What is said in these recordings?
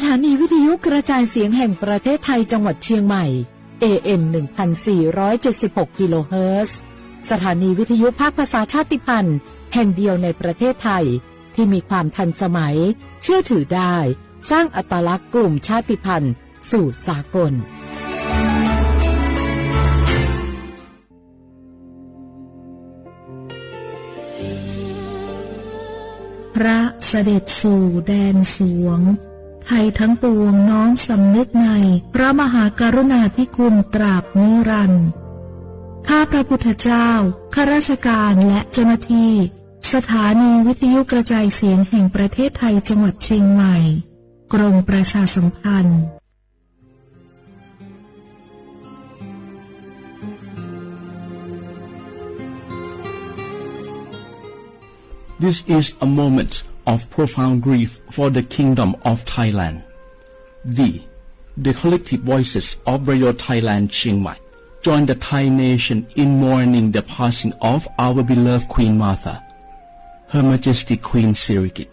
ถานีวิทยุกระจายเสียงแห่งประเทศไทยจังหวัดเชียงใหม่ AM 1476 กิโลเฮิรตซ์สถานีวิทยุภาคภาษาชาติพันธุ์แห่งเดียวในประเทศไทยที่มีความทันสมัยเชื่อถือได้สร้างอัตลักษณ์กลุ่มชาติพันธุ์สู่สากลพระเสด็จสู่แดนสวงไทยทั้งปวงน้อมสำนึกในพระมหากรุณาธิคุณตราบนิรันดร์ข้าพระพุทธเจ้าข้าราชการและเจ้าหน้าที่สถานีวิทยุกระจายเสียงแห่งประเทศไทยจังหวัดเชียงใหม่กรมประชาสัมพันธ์ This is a moment of profound grief for the Kingdom of Thailand. The collective voices of Radio Thailand Chiang Mai join the Thai nation in mourning the passing of our beloved Queen Martha, Her Majesty Queen Sirikit.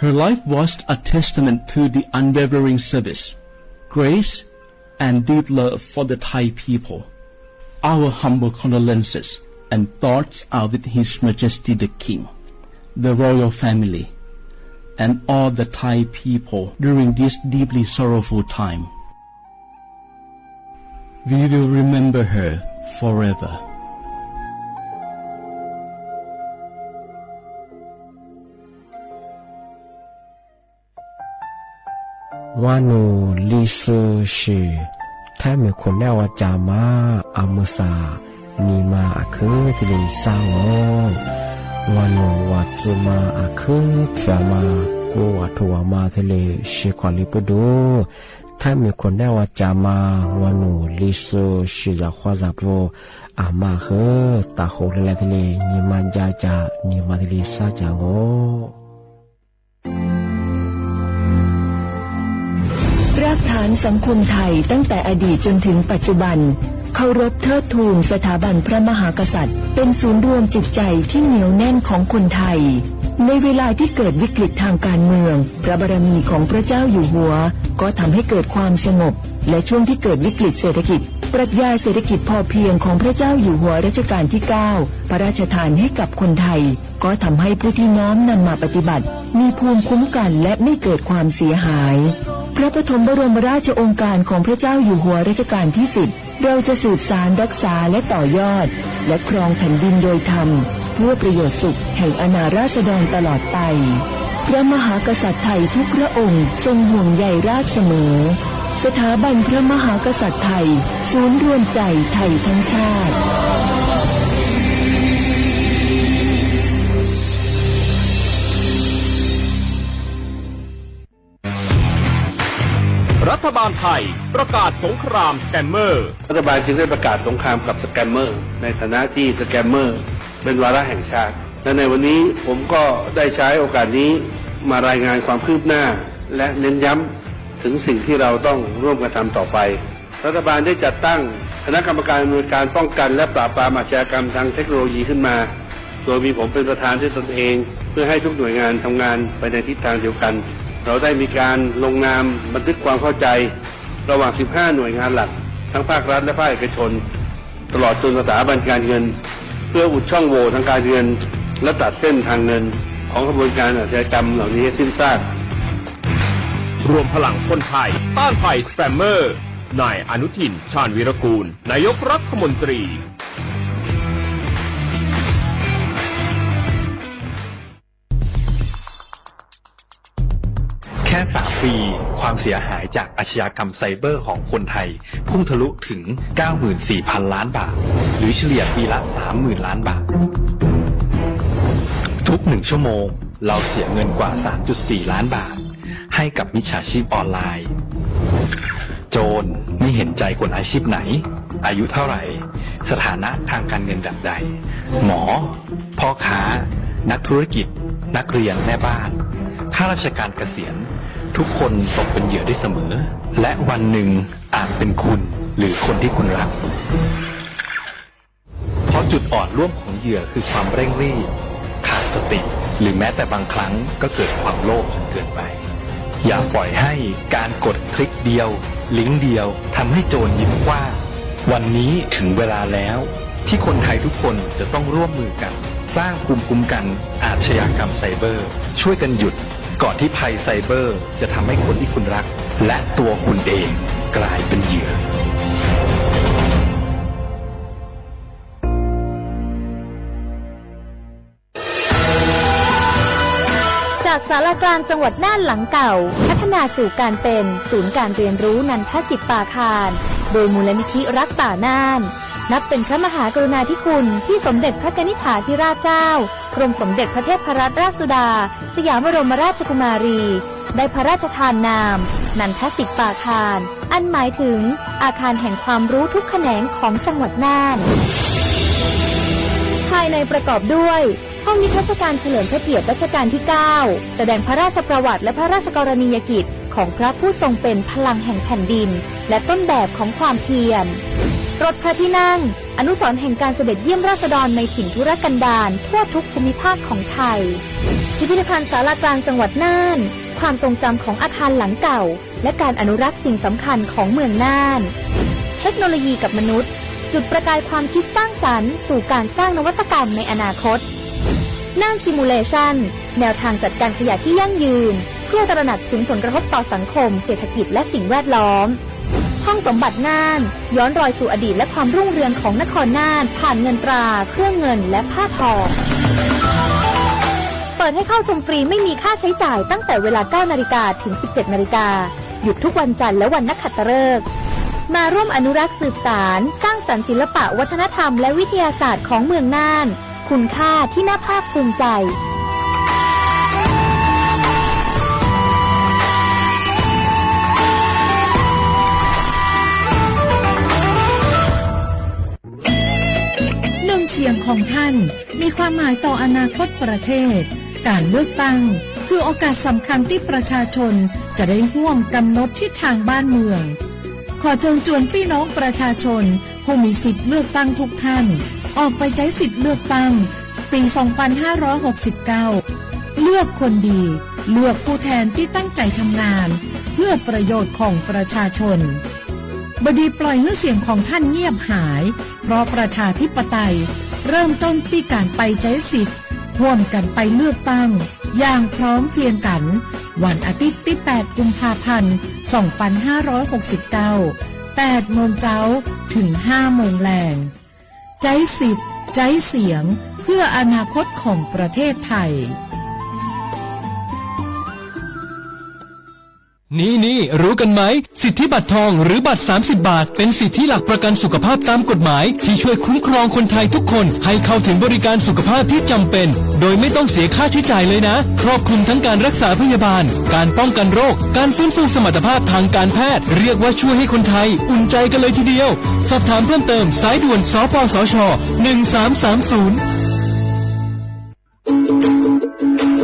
Her life was a testament to the unwavering service, grace, and deep love for the Thai people. Our humble condolences and thoughts are with His Majesty the King, the royal family, and all the Thai people during this deeply sorrowful time. We will remember her forever. Wanu lisu shi Thai kunawa jama amusa nima aku tili sango Wanu watsuma aku fyama ku watuwama tili shikwali pudu Thai kunawa jama wanu lisu shi ya khwazapo ama he taho lele tili nima jaja nima tili sajangoรากฐานสังคมไทยตั้งแต่อดีตจนถึงปัจจุบันเคารพเทิดทูนสถาบันพระมหากษัตริย์เป็นศูนย์รวมจิตใจที่เหนียวแน่นของคนไทยในเวลาที่เกิดวิกฤตทางการเมืองพระบารมีของพระเจ้าอยู่หัวก็ทำให้เกิดความสงบและช่วงที่เกิดวิกฤตเศรษฐกิจปรัชญาเศรษฐกิจพอเพียงของพระเจ้าอยู่หัวรัชกาลที่ 9 พระราชทานให้กับคนไทยก็ทำให้ผู้ที่น้อมนำมาปฏิบัติมีภูมิคุ้มกันและไม่เกิดความเสียหายพระปฐมบรมราชโองการของพระเจ้าอยู่หัวรัชกาลที่ 10เราจะสืบสานรักษาและต่อยอดและครองแผ่นดินโดยธรรมเพื่อประโยชน์สุขแห่งอาณาราษฎรตลอดไปพระมหากษัตริย์ไทยทุกพระองค์ทรงห่วงใยราชเสมอสถาบันพระมหากษัตริย์ไทยศูนย์รวมใจไทยทั้งชาติรัฐบาลไทยประกาศสงครามสแกมเมอร์รัฐบาลจึงได้ประกาศสงครามกับสแกมเมอร์ในฐานะที่สแกมเมอร์เป็นวาระแห่งชาติและในวันนี้ผมก็ได้ใช้โอกาสนี้มารายงานความคืบหน้าและเน้นย้ำถึงสิ่งที่เราต้องร่วมกันทำต่อไปรัฐบาลได้จัดตั้งคณะกรรมการอำนวยการป้องกันและปราบปรามอาชญากรรมทางเทคโนโลยีขึ้นมาโดยมีผมเป็นประธานด้วยตนเองเพื่อให้ทุกหน่วยงานทำงานไปในทิศทางเดียวกันเราได้มีการลงนามบันทึกความเข้าใจระหว่าง 15 หน่วยงานหลักทั้งภาครัฐและภาคเอกชนตลอดจนสถาบันการเงินเพื่ออุดช่องโหว่ทางการเงินและตัดเส้นทางเงินของกระบวนการอาชญากรรมเหล่านี้ให้สิ้นซากรวมพลังคนไทยต้านภัยสแปมเมอร์นายอนุทินชาญวีรกูลนายกรัฐมนตรีแค่3 ปีความเสียหายจากอาชญากรรมไซเบอร์ของคนไทยพุ่งทะลุถึง 94,000 ล้านบาทหรือเฉลี่ยปีละ 30,000 ล้านบาททุก1 ชั่วโมงเราเสียเงินกว่า 3.4 ล้านบาทให้กับมิจฉาชีพออนไลน์โจรไม่เห็นใจคนอาชีพไหนอายุเท่าไหร่สถานะทางการเงินแบบใดหมอพ่อค้านักธุรกิจนักเรียนแม่บ้านข้าราชการเกษียณทุกคนตกเป็นเหยื่อได้เสมอและวันหนึ่งอาจเป็นคุณหรือคนที่คุณรักเพราะจุดอ่อนร่วมของเหยื่อคือความเร่งรีบขาดสติหรือแม้แต่บางครั้งก็เกิดความโลภจนเกินไป อย่าปล่อยให้การกดคลิกเดียวลิงก์เดียวทำให้โจรยิ้มกว้างวันนี้ถึงเวลาแล้วที่คนไทยทุกคนจะต้องร่วมมือกันสร้างภูมิคุ้มกันอาชญากรรมไซเบอร์ช่วยกันหยุดก่อนที่ภัยไซเบอร์จะทำให้คนที่คุณรักและตัวคุณเองกลายเป็นเหยื่อจากศาลากลางจังหวัดน่านหลังเก่าพัฒนาสู่การเป็นศูนย์การเรียนรู้นันทศิษย์ป่าคารโดยมูลนิธิรักป่าน่านนับเป็นพระมหากรุณาธิคุณที่สมเด็จพระกนิษฐาธิราชเจ้ากรมสมเด็จพระเทพรัตนราชสุดาสยามบรมราชกุมารีได้พระราชทานนามนันทศิษย์ป่าคารอันหมายถึงอาคารแห่งความรู้ทุกแขนงของจังหวัดน่านภายในประกอบด้วยห้องนิทรรศการเฉลิมพระเกียรติรัชกาลที่ 9 แสดงพระราชประวัติและพระราชกรณียกิจของพระผู้ทรงเป็นพลังแห่งแผ่นดินและต้นแบบของความเพียรรถพระที่นั่งอนุสรณ์แห่งการเสด็จเยี่ยมราษฎรในถิ่นทุรกันดารทั่วทุกภูมิภาคของไทยพิพิธภัณฑ์ศาลากลางจังหวัดน่านความทรงจำของอาคารหลังเก่าและการอนุรักษ์สิ่งสำคัญของเมืองน่านเทคโนโลยีกับมนุษย์จุดประกายความคิดสร้างสรรค์สู่การสร้างนวัตกรรมในอนาคตน่านซิมูเลชันแนวทางจัดการขยะที่ยั่งยืนเพื่อตระหนักถึงผลกระทบต่อสังคมเศรษฐกิจและสิ่งแวดล้อมห้องสมบัติน่านย้อนรอยสู่อดีตและความรุ่งเรืองของนครน่านผ่านเงินตราเครื่องเงินและผ้าทอเปิดให้เข้าชมฟรีไม่มีค่าใช้จ่ายตั้งแต่เวลา 9 นาฬิกาถึง 17 นาฬิกาหยุดทุกวันจันทร์และวันนักขัตฤกษ์มาร่วมอนุรักษ์สืบสานสร้างสรรค์ศิลปะวัฒนธรรมและวิทยาศาสตร์ของเมืองน่านคุณค่าที่น่าภาคภูมิใจเสียงของท่านมีความหมายต่ออนาคตประเทศการเลือกตั้งคือโอกาสสำคัญที่ประชาชนจะได้ร่วมกำหนดทิศทางบ้านเมืองขอเชิญชวนพี่น้องประชาชนผู้มีสิทธิ์เลือกตั้งทุกท่านออกไปใช้สิทธิ์เลือกตั้งปี 2569 เลือกคนดีเลือกผู้แทนที่ตั้งใจทำงานเพื่อประโยชน์ของประชาชนบดีปล่อยให้เสียงของท่านเงียบหายเพราะประชาธิปไตยเริ่มต้นที่การไปใช้สิทธิ์ร่วมกันไปเลือกตั้งอย่างพร้อมเพรียงกันวันอาทิตย์ที่ 8 กุมภาพันธ์ 2569 8 โมงเช้าถึง 5 โมงแลงใช้สิทธิ์ใช้เสียงเพื่ออนาคตของประเทศไทยนี่รู้กันไหมสิทธิบัตรทองหรือบัตร30 บาทเป็นสิทธิหลักประกันสุขภาพตามกฎหมายที่ช่วยคุ้มครองคนไทยทุกคนให้เข้าถึงบริการสุขภาพที่จำเป็นโดยไม่ต้องเสียค่าใช้จ่ายเลยนะครอบคลุมทั้งการรักษาพยาบาลการป้องกันโรคการฟื้นฟูสมรรถภาพทางการแพทย์เรียกว่าช่วยให้คนไทยอุ่นใจกันเลยทีเดียวสอบถามเพิ่มเติมสายด่วนสปสช1330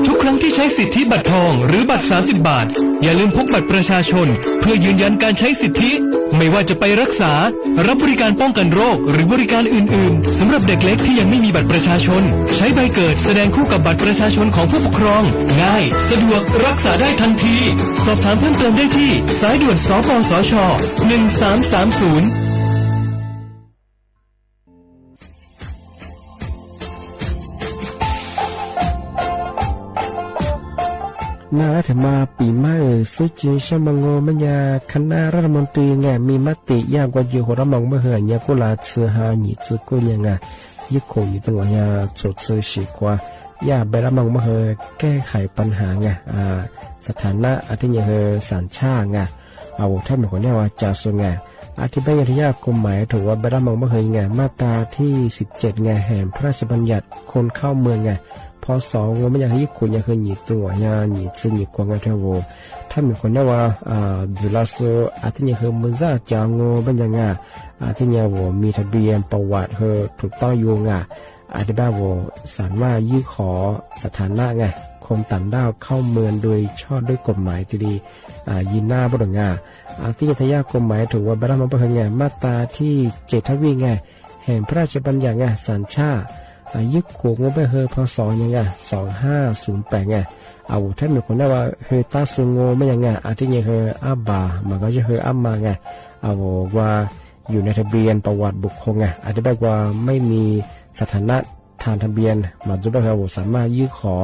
ทุกครั้งที่ใช้สิทธิบัตรทองหรือบัตร30 บาทอย่าลืมพกบัตรประชาชนเพื่อยืนยันการใช้สิทธิไม่ว่าจะไปรักษารับบริการป้องกันโรคหรือบริการอื่นๆสำหรับเด็กเล็กที่ยังไม่มีบัตรประชาชนใช้ใบเกิดแสดงคู่กับบัตรประชาชนของผู้ปกครองง่ายสะดวกรักษาได้ทันทีสอบถามเพิ่มเติมได้ที่สายด่วนสปสช1330น่าถึงมาปีใหม่ซึ่งจีชมังโงมัญญาคณะรัฐมนตรีไงมีมติยากกว่าอยู่หัวรำมองเมื่อเหือนยากุลาเสือหาหนีซึกุลยังไงยิ่งคงอยู่ตั้งว่ายาจดซื้อฉีกว่ายาไปรำมองเมื่อเหือแก้ไขปัญหาไงสถานะอาทิตย์เหือสัญชาติไงเอาถ้าเป็นคนเนี่ยว่าจะส่วนไงอธิบายยากกฎหมายถือว่าไปรำมองเมื่อเหือไงมาตราที่17ไงแห่งพระราชบัญญัติคนเข้าเมืองไงพอสองไม่อยากให้คนอยากให้หนีตัวอยากหนีซึ่งหนีกว่ากันเท่าว่าถ้ามีคนเนี่ยว่าจุฬาโซอาทิตย์นี้คือมันจะจางงูเป็นยังไงอาทิตย์นี้ว่ามีทะเบียนประวัติเธอถูกต้องอยู่ไงอาทิตย์บ้าว่าสารว่ายื่นขอสถานะไงคนต่างด้าวเข้าเมืองโดยชอบด้วยกฎหมายที่ดียินหน้าบดงาอาทิตย์ทยากฎหมายถือว่าบรรดามันเป็นไงมาตราที่7ทวีไงแห่งพระราชบัญญัติไงสัญชาติ ยึดโขงไปเฮอพศยังไง2508ไงเอาถ้ามีคนได้ว่าเฮตาซุงโงไม่ยังไงอาทิตย์เฮอับบามันก็จะเฮอัมมาไงเอาว่าอยู่ในทะเบียนประวัติบุคคลไงอาจจะแบบว่าไม่มีสถานะทางทะเบียนมาจุดเราสามารถยื่นขอ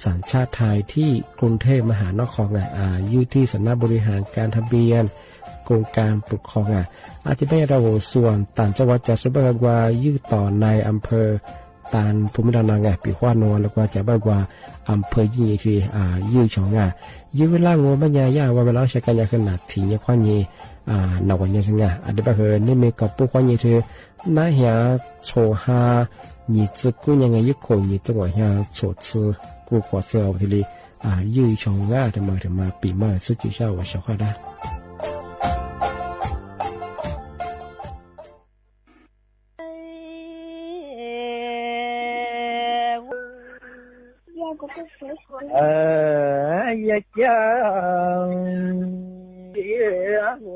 สัญชาติไทยที่กรุงเทพมหานครไงยื่นที่สำนักบริหารการทะเบียนกรมการปกครองอาจจะได้เราส่วนต่างจังหวัดจะสุบกว่ายื่นต่อในอำเภอตานภูมิลำเนาไงปีขวานวลแล้วก็จะแบบว่าอำเภอยี่ที่ยื่นช่องยื่นเวลางูบรรยายว่าเวลาใช้การยาขนาดถี่เนี่ยความยี่นวันนี้สิงอันเดียแบบนี่มีกับปุ๊กความยี่ที่น่าเหี่ยโชฮา你这姑娘一口你这我像初次过过生活里又从什么比嘛自己下我小话的。呀家呀我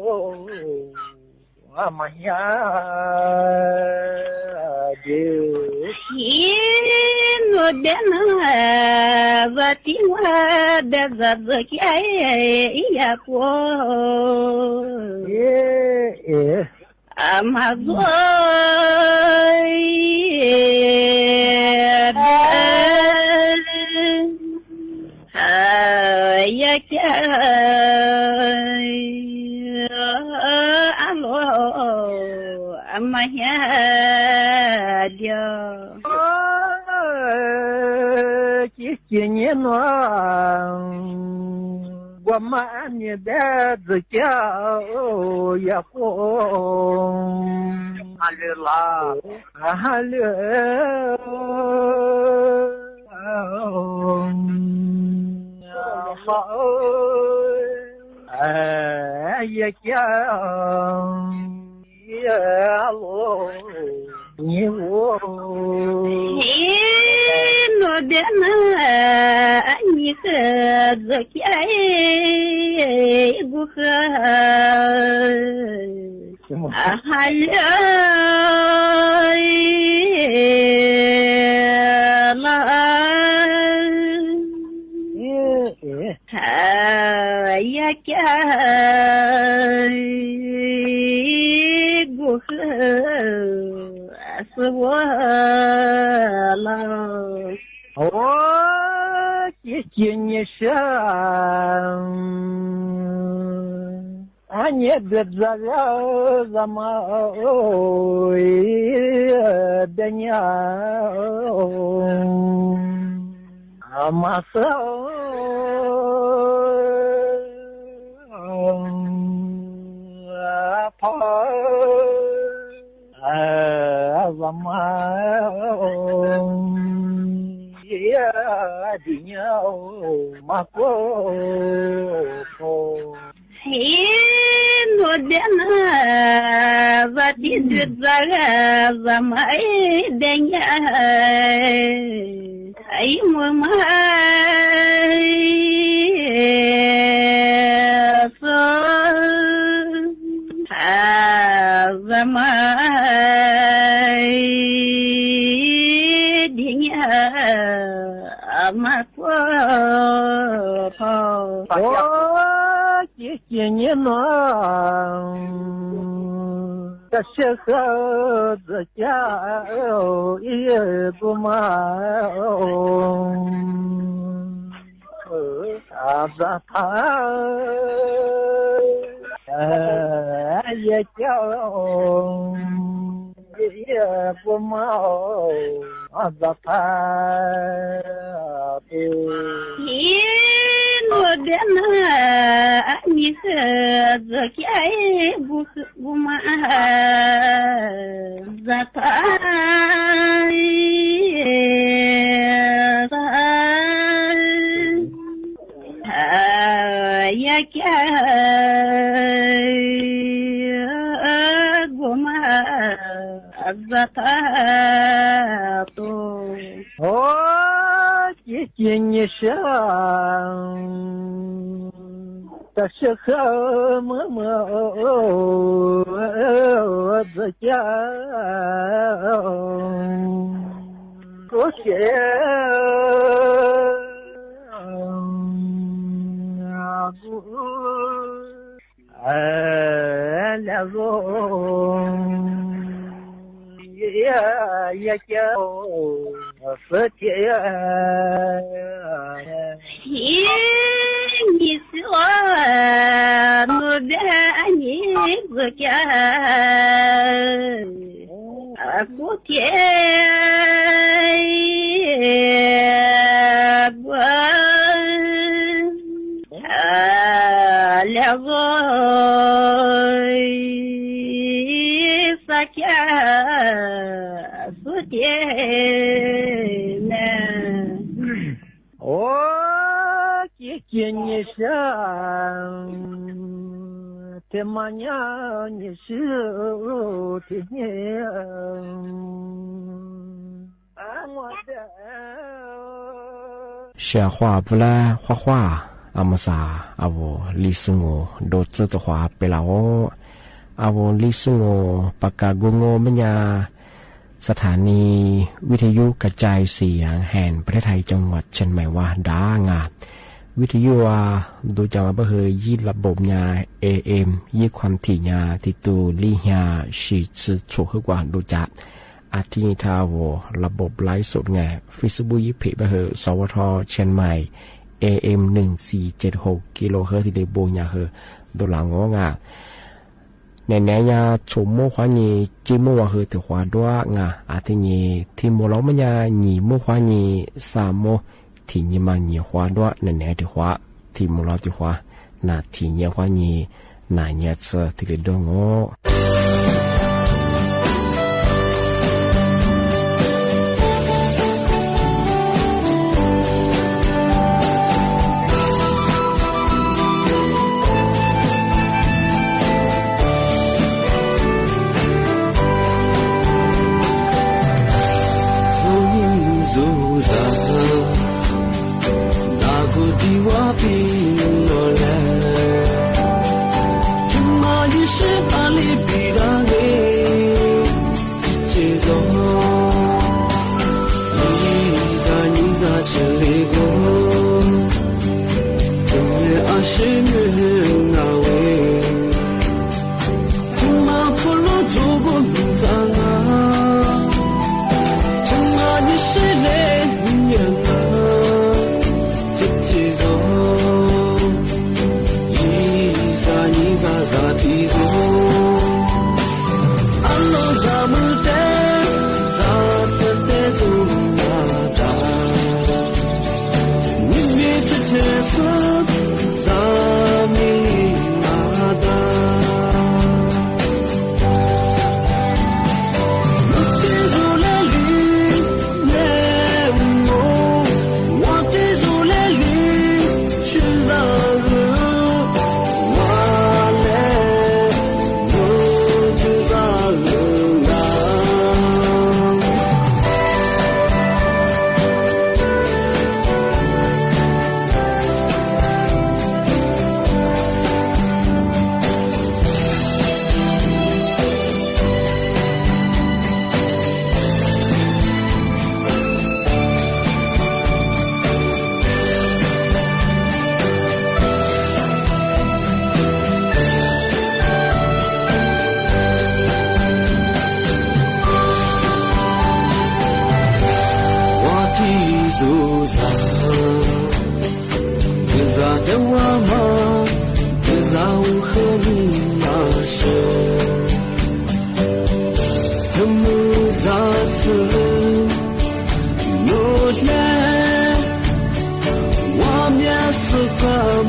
嘛呀。Ino dena vatinwa bezazaki ya ko amazoi ya kya alo amaya dia几年了，我们你的自家也红，哈利啦，哈利，也讲也喽，你我。Dana ani zaki buka halai la ya kya buka aswala姐你是你别这个怎么的呢马上跑怎么di nhau mà cô Hino dena vati dudzaga zamai denya ai mamai so zamai denya makwa几年了，这些孩子家也不忙，他也叫也不忙，他Dana ani zaki buma zata ya kya buma zata to几年上，这是和妈妈自家小花不啦花花阿姆萨阿我李松我都知道话贝拉我阿我李松我ปากกากุงโมญาสถานีวิทยุกระจายเสียงแห่งประเทศไทยจังหวัดเชียงใหม่ว่าดางาวิทยุว่าดูจังว่าเฮยยี่ระบบญา AM ยี่ความถี่ญาที่ตูลี่ญาชีชื่อถูกกว่าดูจักอาทิตย์ทาวระบบไลฟ์สดไง Facebook ยี่เพจเฮสวทเชียงใหม่ AM 1476กิโลเฮิรตซ์ที่ได้โบญาเฮดูหลังงาในแนวยาชมโมขวานีจิโมว่าคือถือขวาด้วยงาอาทินีที่โมล้อมญาหนีโมขวานีสามโมที่นีมาหนีขวาด้วยในแนวที่ขวาที่โมล้อที่ขวานาที่เนียขวานีนาเนียเซที่เดือดงอHãy subscribe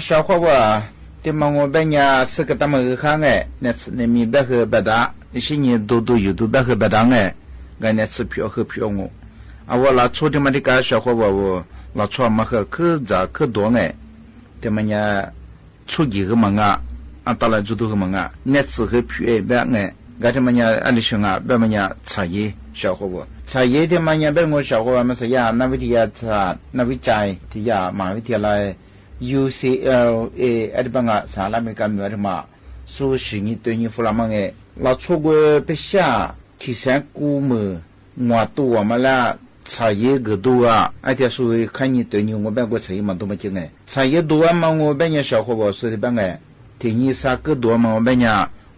小伙娃的嘛我本呀是个他们看哎那次那米白和白搭一些年都有都白和白搭哎俺那次票和票我我拉出的嘛的个小伙娃我拉出嘛和可咋可多哎的嘛呀出几个嘛到了就都个嘛那次和票哎白哎俺的嘛呀俺的兄白嘛呀茶叶小伙娃茶叶的嘛呀白我小伙娃嘛是呀那位的呀茶那位斋的呀马位的来UCLA 阿里巴巴萨拉美干么的嘛，说是你对你弗拉芒诶，那出国不下提升古么，我都我们啦茶叶个多啊，而且说看你对你我办过茶叶嘛多么精诶，茶叶多嘛我办年小伙伴说的办诶，听你啥个多嘛我办年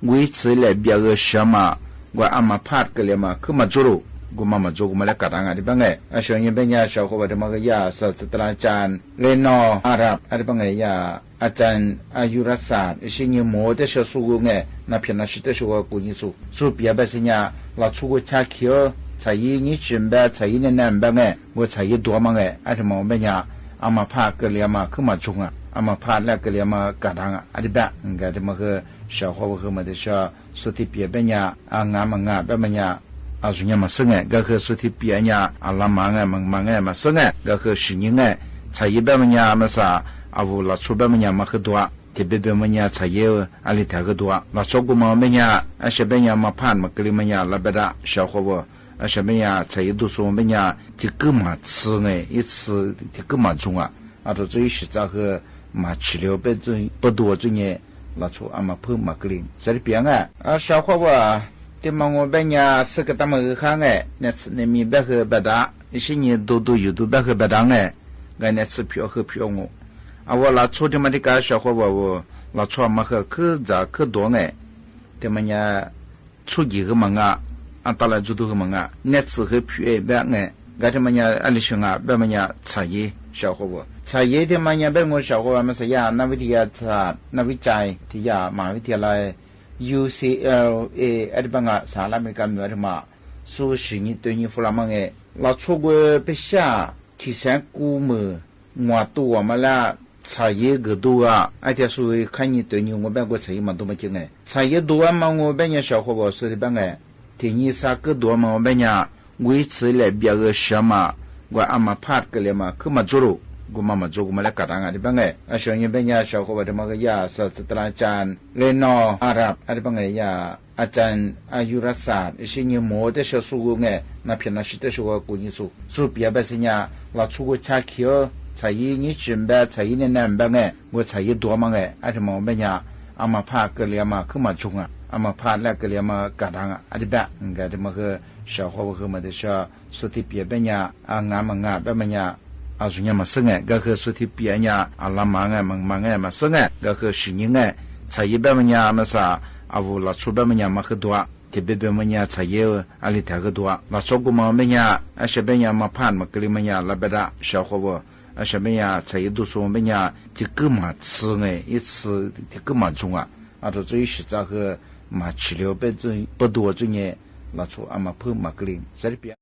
维持来别个什么，我阿妈怕个了嘛，可嘛做了。กูมาจูกูมาแล้วกัดอะไรบ้างไงช่วงนี้เป็นยาชาวเขาบอกว่าก็ยาศาสตราจารย์เลนออาหรับอะไรบ้างไงยาอาจารย์อายุรศาสตร์สิ่งนี้หมดแต่ชาวสุกุไงนับเป็นนักศิษย์ชาวกูนี่สู้เปียแบบสิ่งนี้เราชูกูชาเขียวใช้ยี่จิมแบบใช้ยี่นั่นแบบไงว่าใช้ยี่ตัวมั้งไงอะไรมองเป็นยาอามาพาเกลียมาขึ้นมาจุงอามาพาแล้วเกลียมากัดอะไรแบบงั้นที่มันคือชาวเขาบอกว่าที่ชาวสุธิเปียเป็นยางามแบบมันยาอาจุเนี่ยมาซึ่งก็คือสุธิเปียเนี่ยอาลามังมังมาซึ่งก็คือสิ่งนี้ใช้แบบมันเนี่ยมาซาอาวุธชุบแบบมันเนี่ยมาคือตัวที่แบบมันเนี่ยใช้อะไรที่คือตัวเราชกุมามันเนี่ยอาชีพเนี่ยมาผ่านมากลีมันเนี่ยลับดาชาวเขาบอกอาชีพเนี่ยใช้ดูส่วนมันเนี่ยที่กูมาซื้อ一次ที่กูมาจงอาตัว最实在คือมา治疗被最不多最呢เราชอบอามาเพิ่มมากลี所以别ชาวเขาบอกที่มองเป็นยาสกัดมาคือข้างเนี่ยมีแบบคือแบบนั้น一些年都有都แบบคือแบบนั้นงั้นเนี่ย是票和票我我拉出的嘛的个小伙娃我拉出嘛和可咋可多ที่มันเนี่ย出几个嘛到了就都个嘛เนี่ย是和票แบบงั้นที่มันเนี่ยอะไรสิ่งแบบมันเนี่ย茶叶小伙娃茶叶ที่มันเนี่ยเป็น我小伙娃มัน是呀那วิทยาศาสตร์นักวิจัยที่ยามหาวิทยาลัยUCLA 阿里巴巴萨拉美干么的嘛，说是你对你弗拉芒诶，那出国不下提升古么，我都我们啦茶叶个多啊，而且说看你对你我办过茶叶嘛多么精诶，茶叶多嘛我办年小伙伴说的办诶，听你啥个多嘛我办年维持来别个什么，我阿妈怕个了嘛，可嘛做了。กูมาจูกูมาแล้วกัดอะไรบ้างไงช่วงนี้เป็นยาชาวเขาบอกว่าก็ยาศาสตราจารย์เลนออาหรับอะไรบ้างไงยาอาจารย์อายุรศาสตร์สิ่งนี้หมดแต่ชาวสุกุไงนับเป็นนักศิษย์ชาวกูนี่สู้เปียแบบสิ่งนี้เราชูกูชาเขียวใช้ยี่จิมแบบใช้ยี่นั่นแบบไงว่าใช้ยี่ตัวมั้งไงอะไรมองเป็นยาอามาพาเกลียมาขึ้นมาจุงอามาพาแล้วเกลียมากัดอะไรแบบงั้นที่มันคือชาวเขาบอกว่าที่ชาวสุธิเปียเป็นยางามแบบมันยาอาจุเนี่ยมาซึ่งก็คือสุธิเปียเนี่ยอาลามังมังมาซึ่งก็คือสิ่งนี้ใช้แบบมันเนี่ยมาซาอาวุธชุบแบบมันเนี่ยมาคือตัวที่แบบมันเนี่ยใช้อะไรที่คือตัวเราชกุมามันเนี่ยอาชีพเนี่ยมาผ่านมากลีมันเนี่ยลับดาชาวเขาบอกอาชีพเนี่ยใช้ดูส่วนมันเนี่ยที่กูมาซื้อ一次ที่กูมาจงตัว最实在คือมา治疗被最不多最呢เราชอบอามาเพิ่มมากลี所以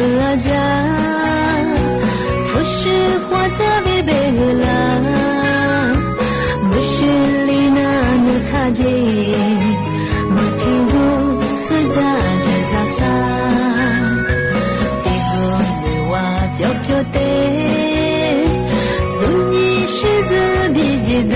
阿家，佛是花在为贝拉，不是里那努他杰，不提入是家的萨萨，一个女娃飘飘的，从你是子比基督。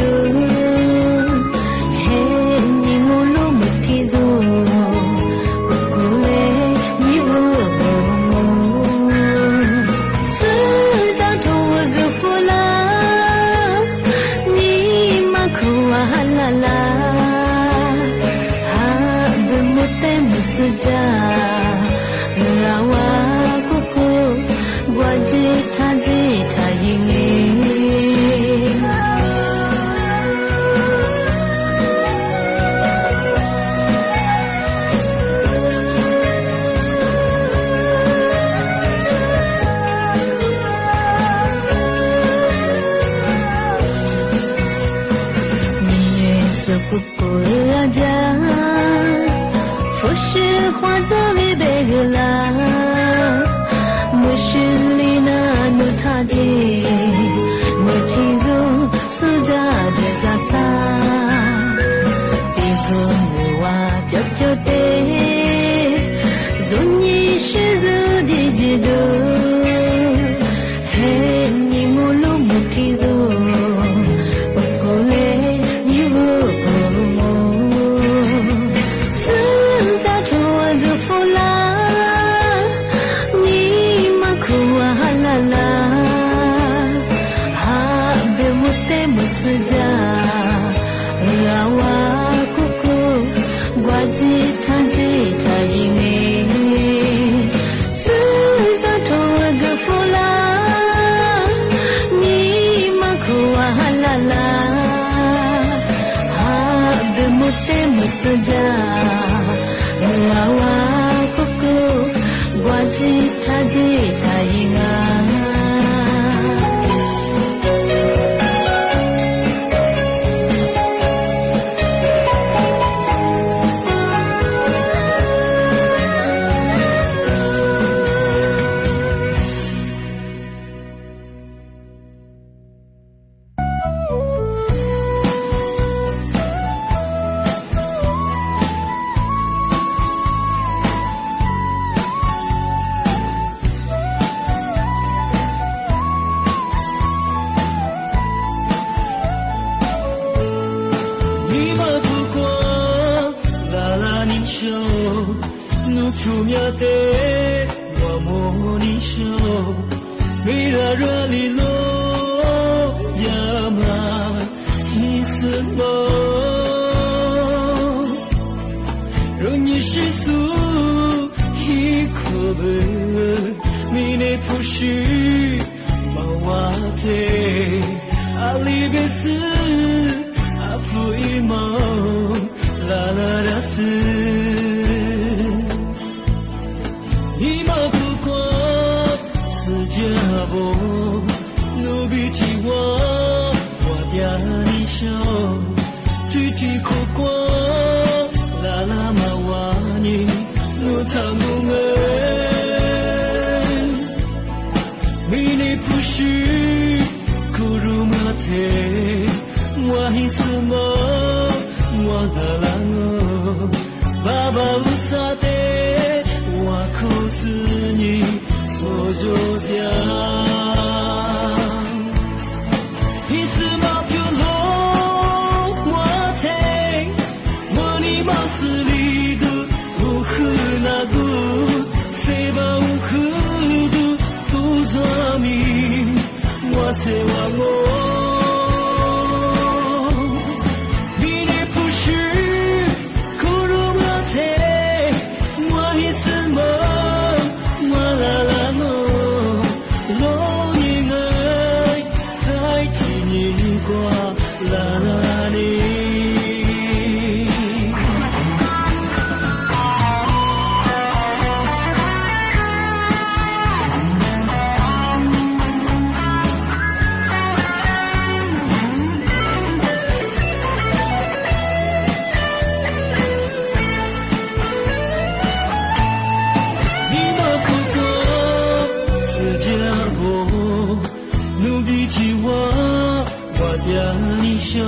你手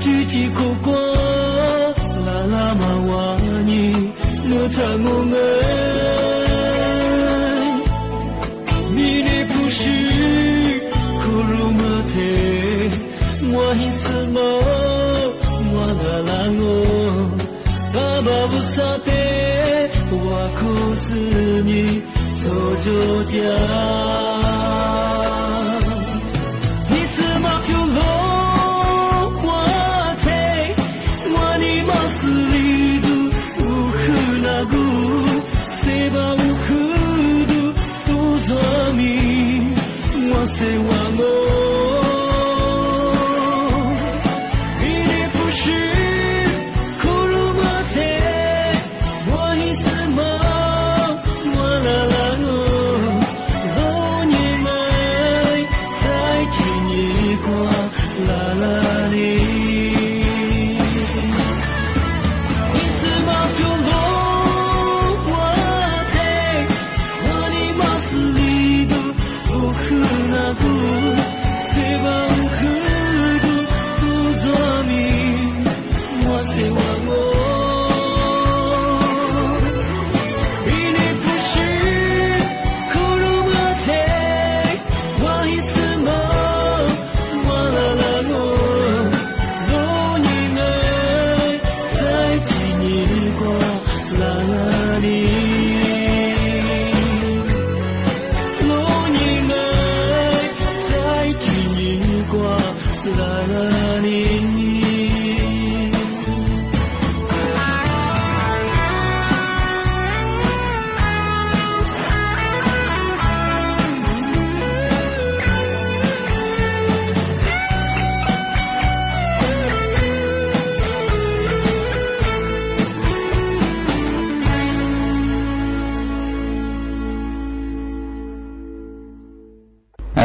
举起苦瓜啦啦嘛哇你我唱我爱你的不是苦如么的我很什么我啦啦我阿爸不撒的我可是你走着家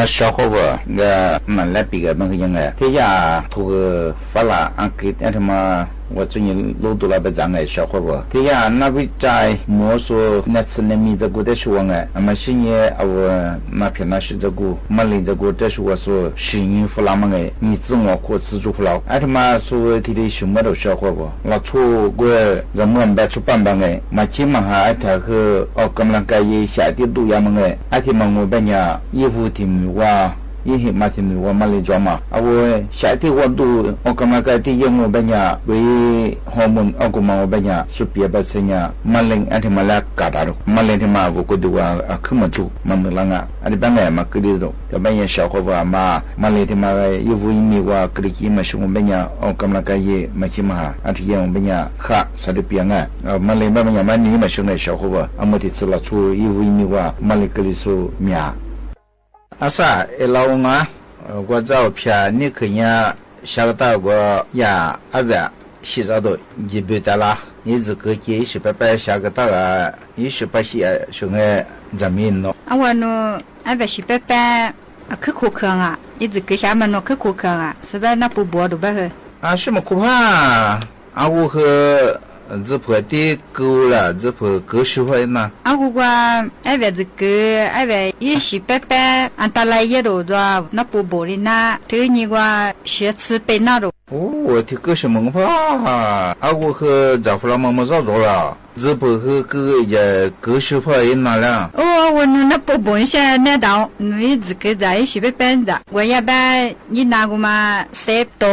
小伙伴个蛮来比个那个样个，这下图个法拉安给那他妈我最近录读了不长个小伙伴，这下那边在摸索那次那米这个的说个，那么新年我那片那是这个，马里这个这是我说新年弗拉么个，你自我可自主弗拉，哎他妈说提的什么都小伙伴，我出过人们白出办办个，嘛起码还哎他和哦กำลังกาย下地度呀么个，哎他妈我本呀衣服挺哇。一些马天我马来抓嘛，我夏天我都我干嘛个的用我本呀为荷尔蒙我干嘛我本呀是别把些呀马来阿天马来搞大了，马来天嘛我觉得我可么做，嘛没啷个，阿的本来嘛个的都，要本呀小伙伴嘛马来天嘛个衣服衣米我个的起嘛是我本呀我干嘛个也嘛起嘛，阿天我本呀哈啥的变啊，马来本呀嘛你嘛是那小伙伴，阿么的吃了出衣服衣米我马来个的说面。阿啥？老啊，我照片你可呀，下个大我呀，阿万洗澡都一百多啦，你这个给18下个大啊，18些兄弟咱们喏。啊，我喏，阿万18去苦坑啊，你这个下面喏去苦坑啊，是吧？那不薄都不喝。啊，什么苦怕？啊，我和。这破的够了，这破够实惠嘛？啊，我爱为这个，爱为18安达来也多多，那不薄的那，对你个学吃背那种。哦，我听个什么话？啊，我和丈夫老妈妈找着了，这破和个也够实惠哪了？哦，我那不薄一些那道，你这个在18的，我要把你拿过嘛，塞到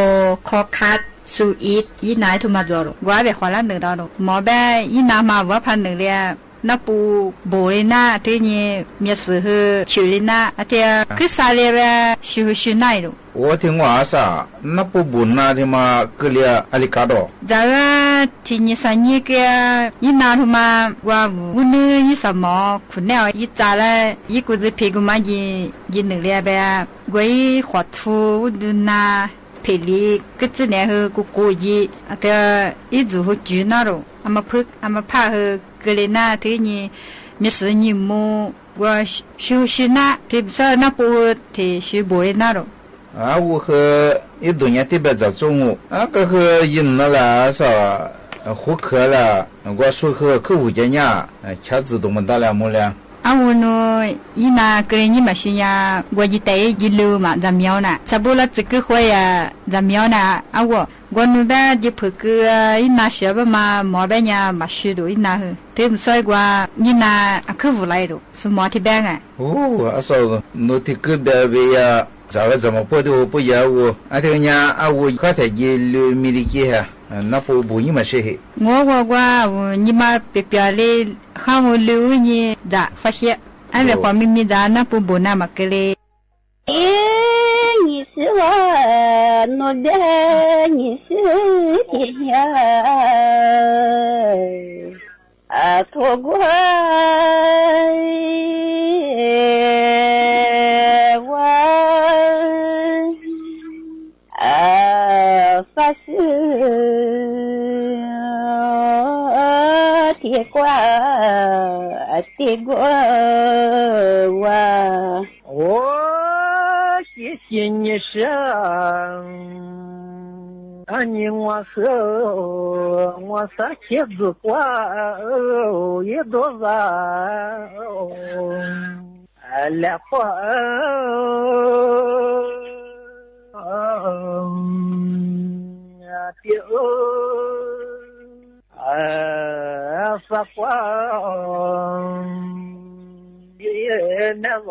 烤卡。属一拿他妈做了，我被花了弄到了，毛呗一拿嘛我怕弄了，那不的那对你没适合去的那，而且可啥了呗，是哪了？我听我啥，那不那的嘛，个里阿里嘎多。这个今年3年个一拿他妈我那一什么困难一扎了，一股子屁股嘛一弄了呗，我一花出我都拿。陪你个子然后个过节，啊个一直和住那咯，阿么怕和个里那对你没事你么我休息那，对不说那不对是不的那咯。啊，我和一多年特别在中午，啊个和赢了啦啥，获客了，我说和客户家伢，掐自动么大了么了。阿我呢，伊那个人嘛是呀，我一带一路嘛，怎么样呢？差不多这个会呀，怎么样呢？啊我那边就跑个伊那小吧嘛，毛边呀嘛许多伊那，对不所以话伊那客户来了，是毛提边啊。哦，阿说侬提个边边呀。咋个怎么不都不要我？阿这个伢阿我刚才一路米里去哈，那不一么些嘿。我你妈别别嘞，喊我留你咋发现？俺这方面咋那不那么个嘞？你是我诺的，你是天呀，错过我。发誓铁过我谢谢你生你我和我仨茄子瓜也多少来花发光也难忘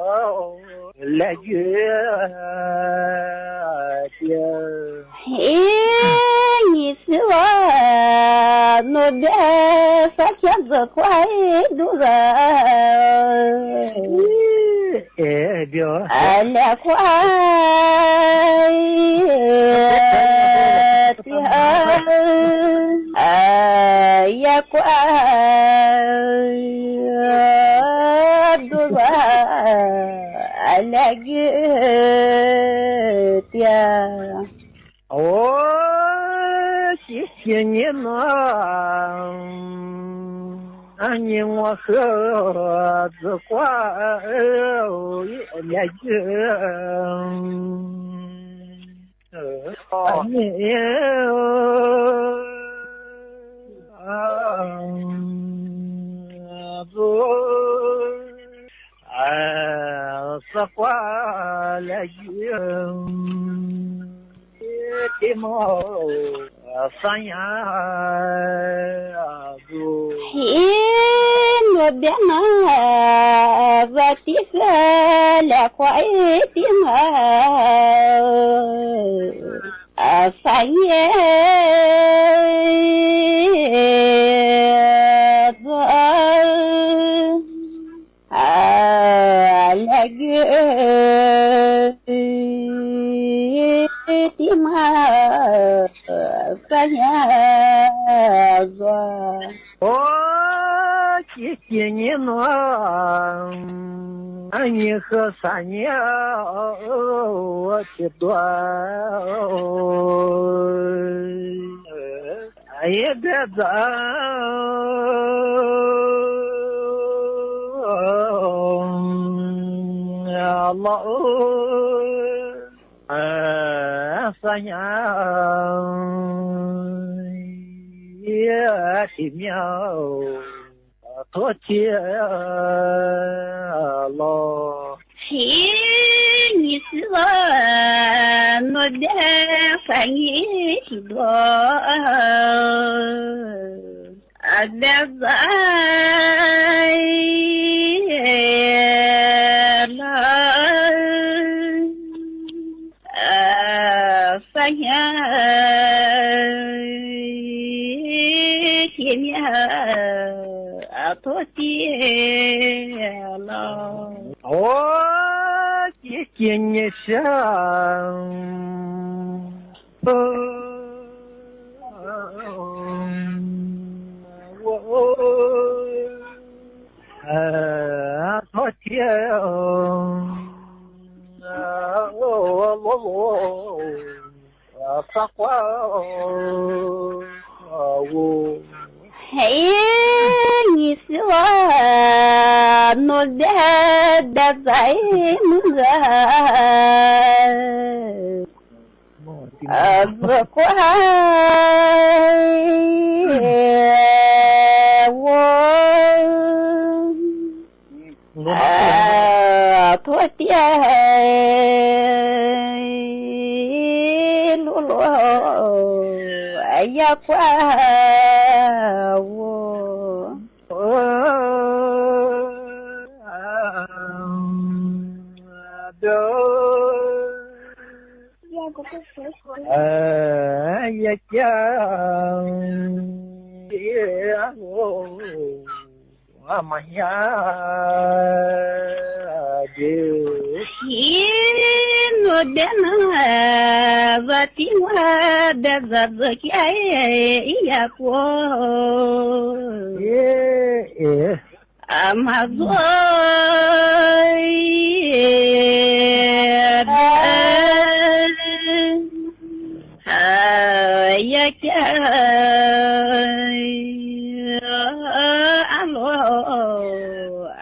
来月你是我诺的发现的快路人来快也快路人来月的哦谢谢你们你我和子瓜也你子瓜来的毛三呀我别拿我的个来快的嘛三爷来月的嘛三爷谢谢你们你和三年我的多也别走老三年也的苗多接了你是我诺的反应许多别在发现前面多接了谢谢你生多接发光你是我诺的在梦不怪我 thôi tia lúa lúa ya qua ya cha mà ya nó đến và tiếng đã giật giật cái ya qua mà rồi ya cha alo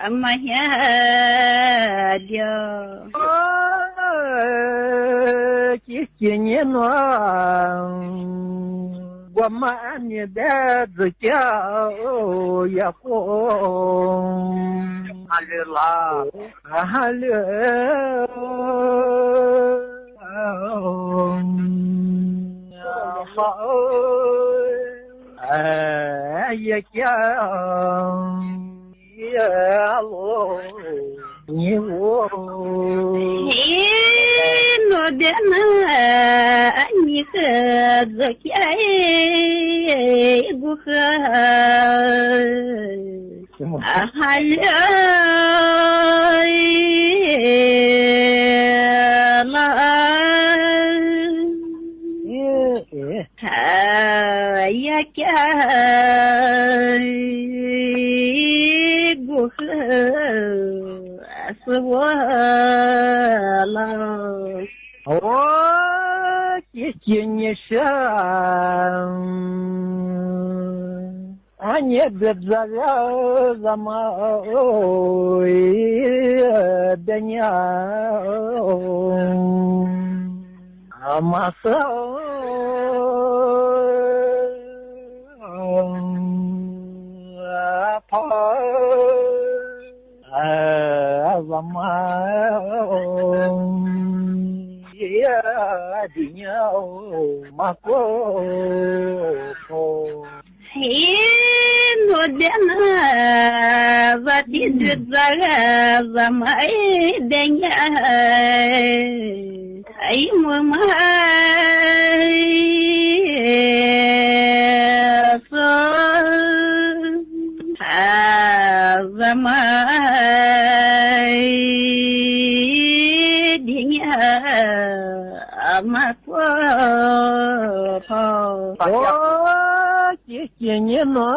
mà ya dia chỉ nhớ nó qua mà nhớ đã rồi cha ya cô halala ya cha ya lo ni wo nó đến anh khờ rồi cái gu khờ halala ya cha gu swala chỉ nhớ anh biết ra mà ôi đêm mà sao đi nhau mà cô nó đến và đi tuyệt ra mãi đến thấy mưa mai ra mãi đi nhà mà chỉ nhớ nó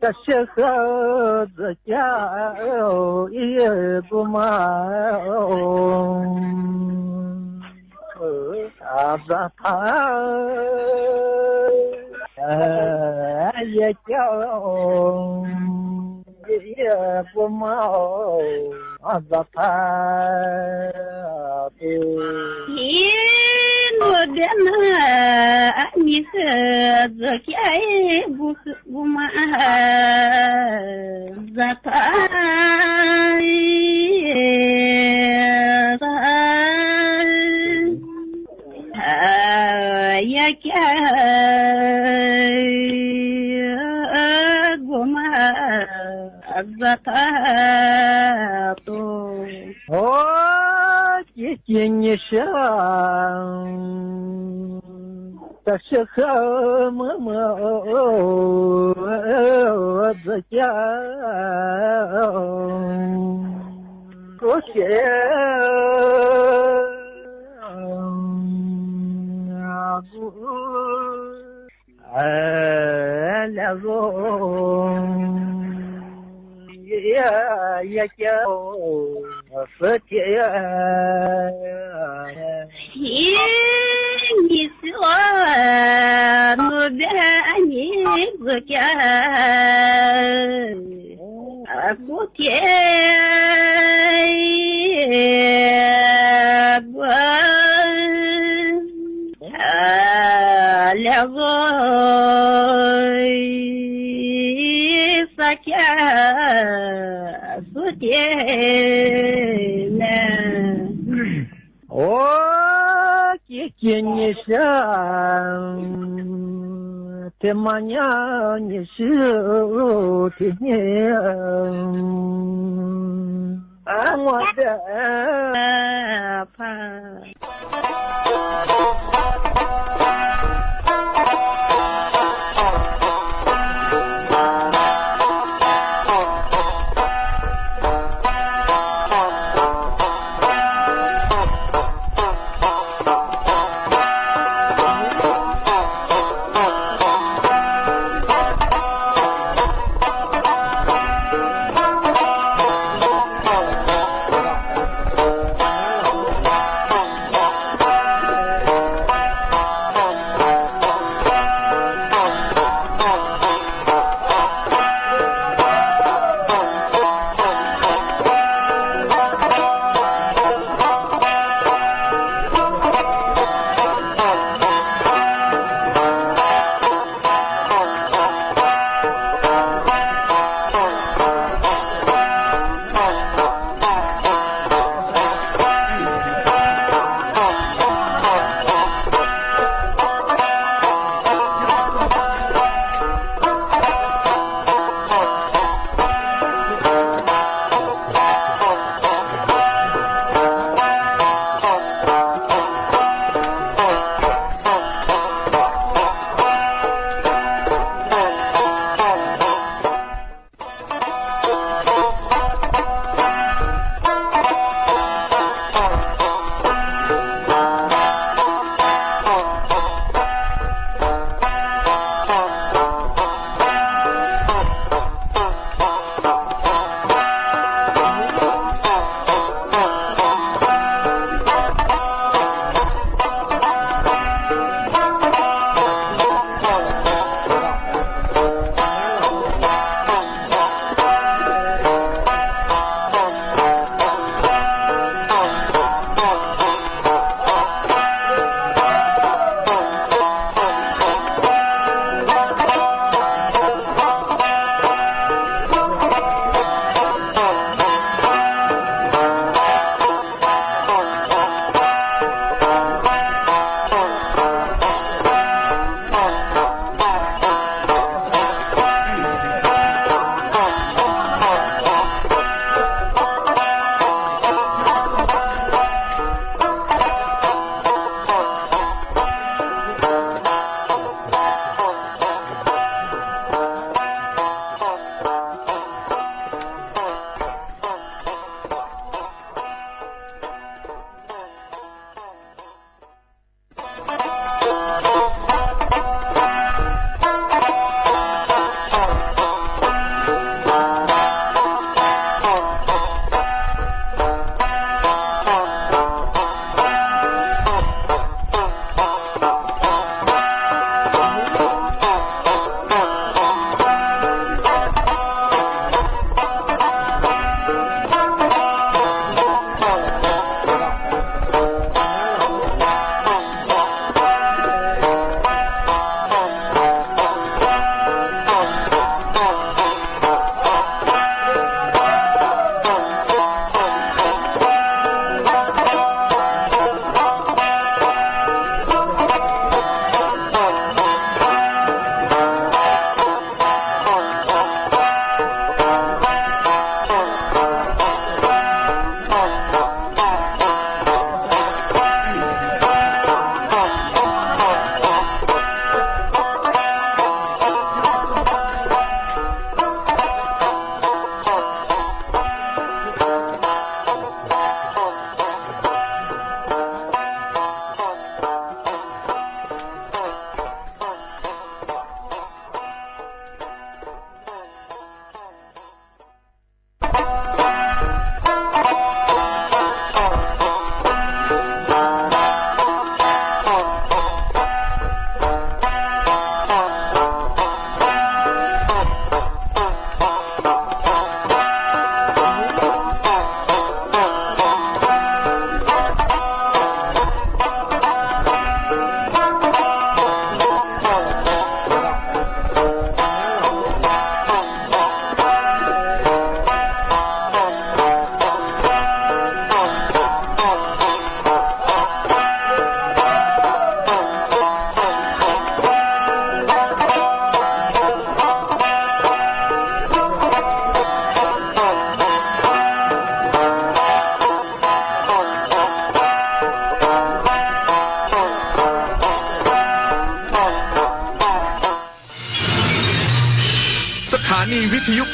ta sẽ khờ cha yêu của mà ra thà ya cháu của mà ra thà nó đến anh khờ rồi cái gu mà ra thai ya cha gu mà ra thai chỉ nhớ ta sẽ không mơ giờ cha có sẽ là rồi ya cháu phật ya ni xưa nó đã nhỉ rồi cha phật là rồi sa cha 苏爹呢？我姐姐你是，他妈娘你是的呢？我的怕。我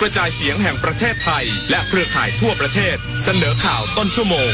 กระจายเสียงแห่งประเทศไทยและเครือข่ายทั่วประเทศเสนอข่าวต้นชั่วโมง